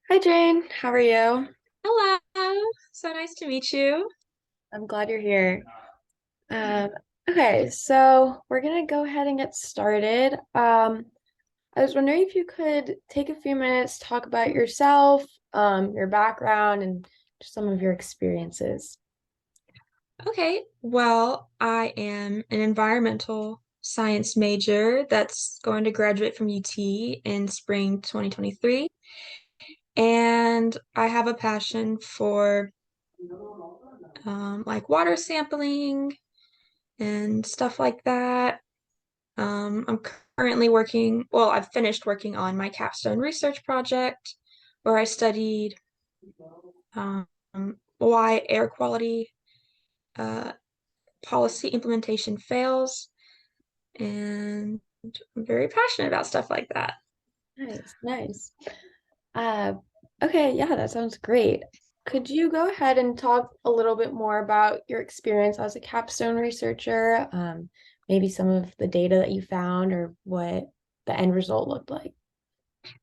Hi Jane, how are you? Hello. So nice to meet you. I'm glad you're here. Um, okay, so we're gonna go ahead and get started. I was wondering if you could take a few minutes to talk about yourself, your background, and just some of your experiences. Okay, well, I am an environmental science major that's going to graduate from UT in spring 2023. And I have a passion for like water sampling and stuff like that. I'm currently I've finished working on my capstone research project where I studied um, why air quality uh, policy implementation fails, and I'm very passionate about stuff like that. Nice, nice. Uh, okay, yeah, that sounds great. Could you go ahead and talk a little bit more about your experience as a capstone researcher? Maybe some of the data that you found or what the end result looked like.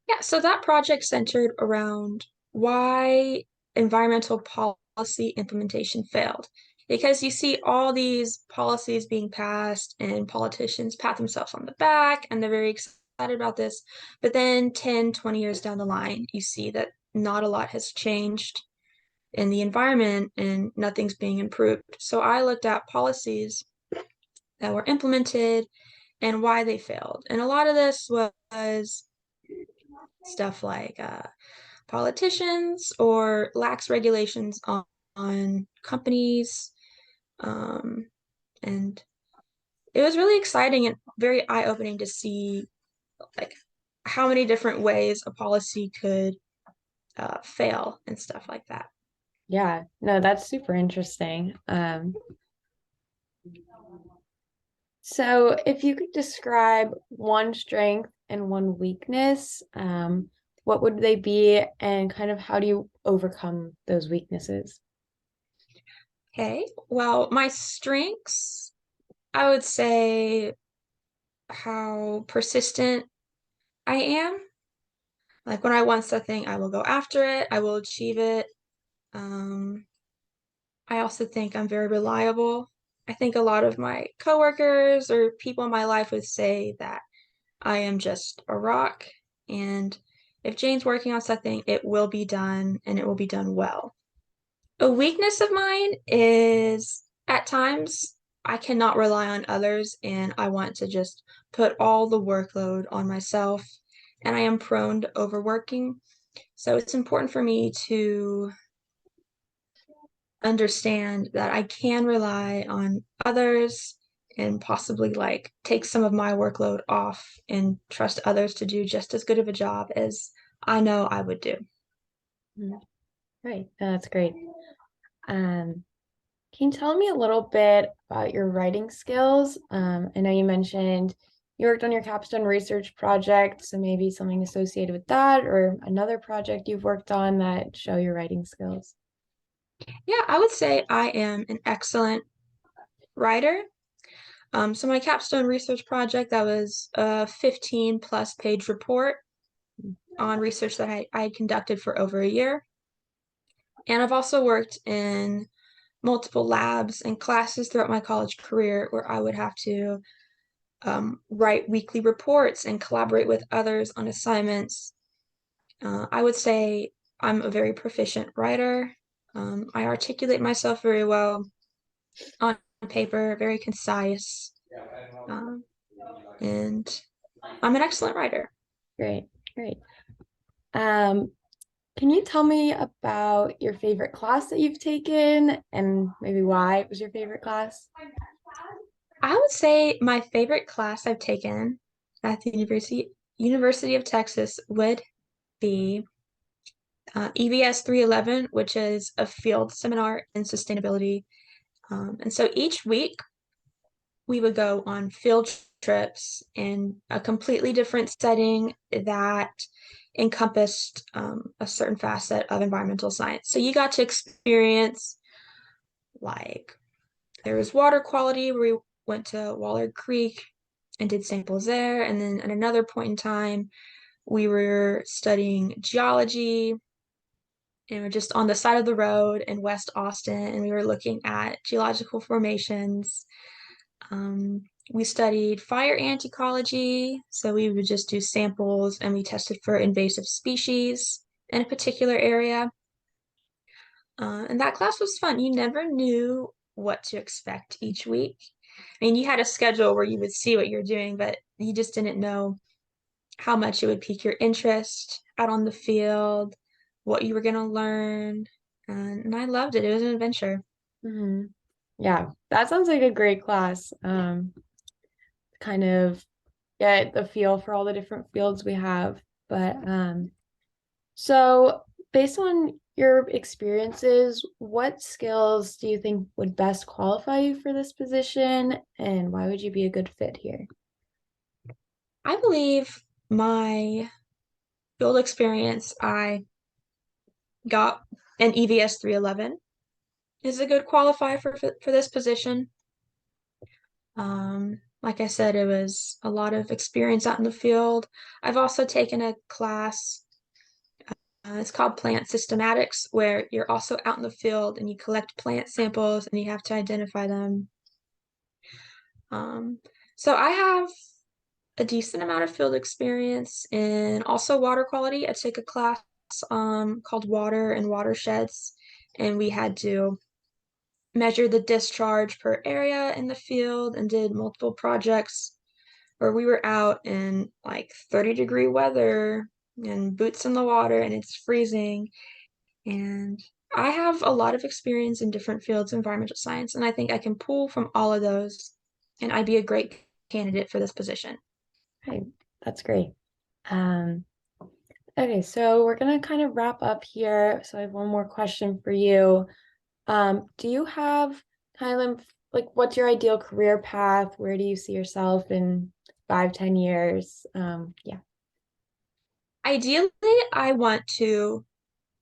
Yeah, so that project centered around why environmental policy implementation failed. Because you see all these policies being passed, and politicians pat themselves on the back and they're very excited about this. But then 10, 20 years down the line, you see that not a lot has changed in the environment and nothing's being improved. So I looked at policies that were implemented and why they failed. And a lot of this was stuff like politicians or lax regulations on companies. Um, and it was really exciting and very eye-opening to see like how many different ways a policy could fail and stuff like that. Yeah, no, that's super interesting. So if you could describe one strength and one weakness, what would they be, and kind of how do you overcome those weaknesses? Okay, well, my strengths, I would say how persistent I am. Like when I want something, I will go after it, I will achieve it. Um, I also think I'm very reliable. I think a lot of my coworkers or people in my life would say that I am just a rock. And if Jane's working on something, it will be done and it will be done well. A weakness of mine is at times I cannot rely on others and I want to just put all the workload on myself. And I am prone to overworking. So it's important for me to understand that I can rely on others and possibly like take some of my workload off and trust others to do just as good of a job as I know I would do. Mhm. Great, no, that's great. Um, can you tell me a little bit about your writing skills? I know you mentioned you worked on your capstone research project, so maybe something associated with that or another project you've worked on that show your writing skills. Yeah, I would say I am an excellent writer. So my capstone research project, that was a 15 plus page report on research that I had conducted for over a year. And I've also worked in multiple labs and classes throughout my college career where I would have to write weekly reports and collaborate with others on assignments. I would say I'm a very proficient writer. I articulate myself very well on paper, very concise, um, and I'm an excellent writer. Great, great. Um, can you tell me about your favorite class that you've taken and maybe why it was your favorite class? I would say my favorite class I've taken at the University of Texas would be EBS 311, which is a field seminar in sustainability. And so each week we would go on field trips in a completely different setting that encompassed a certain facet of environmental science. So you got to experience like there was water quality where we went to Waller Creek and did samples there. And then at another point in time, we were studying geology. and we're just on the side of the road in West Austin, and we were looking at geological formations. We studied fire ant ecology, so we would just do samples and we tested for invasive species in a particular area. And that class was fun. You never knew what to expect each week. I mean, you had a schedule where you would see what you're doing, but you just didn't know how much it would pique your interest out on the field, what you were going to learn. And I loved it. It was an adventure. Hmm. Yeah, that sounds like a great class. Kind of get the feel for all the different fields we have. But so based on your experiences, what skills do you think would best qualify you for this position, and why would you be a good fit here? I believe my field experience I got an EVS 311 is a good qualifier for this position. Like I said, it was a lot of experience out in the field. I've also taken a class, it's called Plant Systematics, where you're also out in the field and you collect plant samples and you have to identify them. Um, so I have a decent amount of field experience in also water quality. I took a class called Water and Watersheds, and we had to measure the discharge per area in the field and did multiple projects where we were out in like 30-degree weather and boots in the water and it's freezing. And I have a lot of experience in different fields of environmental science, and I think I can pull from all of those, and I'd be a great candidate for this position. Okay, that's great. Um, okay, so we're gonna kind of wrap up here. So I have one more question for you. Do you have kind of like what's your ideal career path? Where do you see yourself in 5, 10 years? Yeah. Ideally, I want to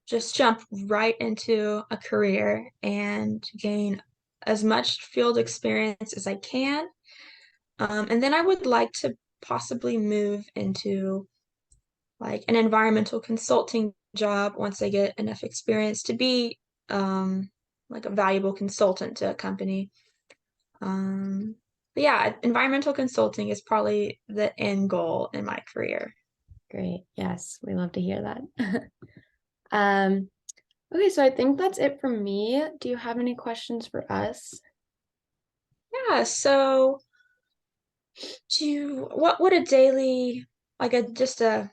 just jump right into a career and gain as much field experience as I can. And then I would like to possibly move into like an environmental consulting job once I get enough experience to be like a valuable consultant to a company. But yeah, environmental consulting is probably the end goal in my career. Great. Yes, we love to hear that. Um, okay, so I think that's it from me. Do you have any questions for us? Yeah, so what would a daily like a just a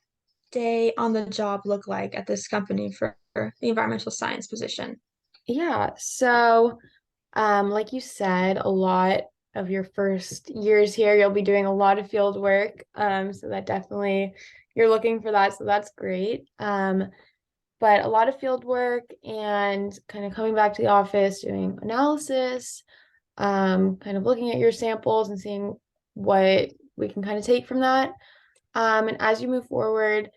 day on the job look like at this company for the environmental science position? Yeah, so like you said, a lot of your first years here, you'll be doing a lot of field work. So that definitely you're looking for that, so that's great. But a lot of field work and kind of coming back to the office, doing analysis, kind of looking at your samples and seeing what we can kind of take from that. And as you move forward,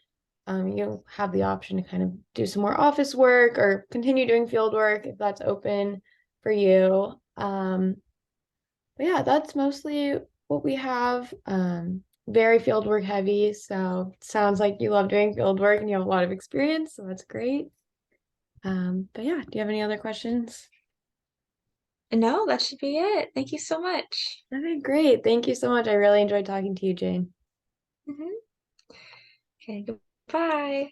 you'll have the option to kind of do some more office work or continue doing field work if that's open for you. But yeah, that's mostly what we have. Very field work heavy. So it sounds like you love doing field work and you have a lot of experience. So that's great. But yeah, do you have any other questions? No, that should be it. Thank you so much. Okay, great. Thank you so much. I really enjoyed talking to you, Jane. Mhm. Okay, goodbye.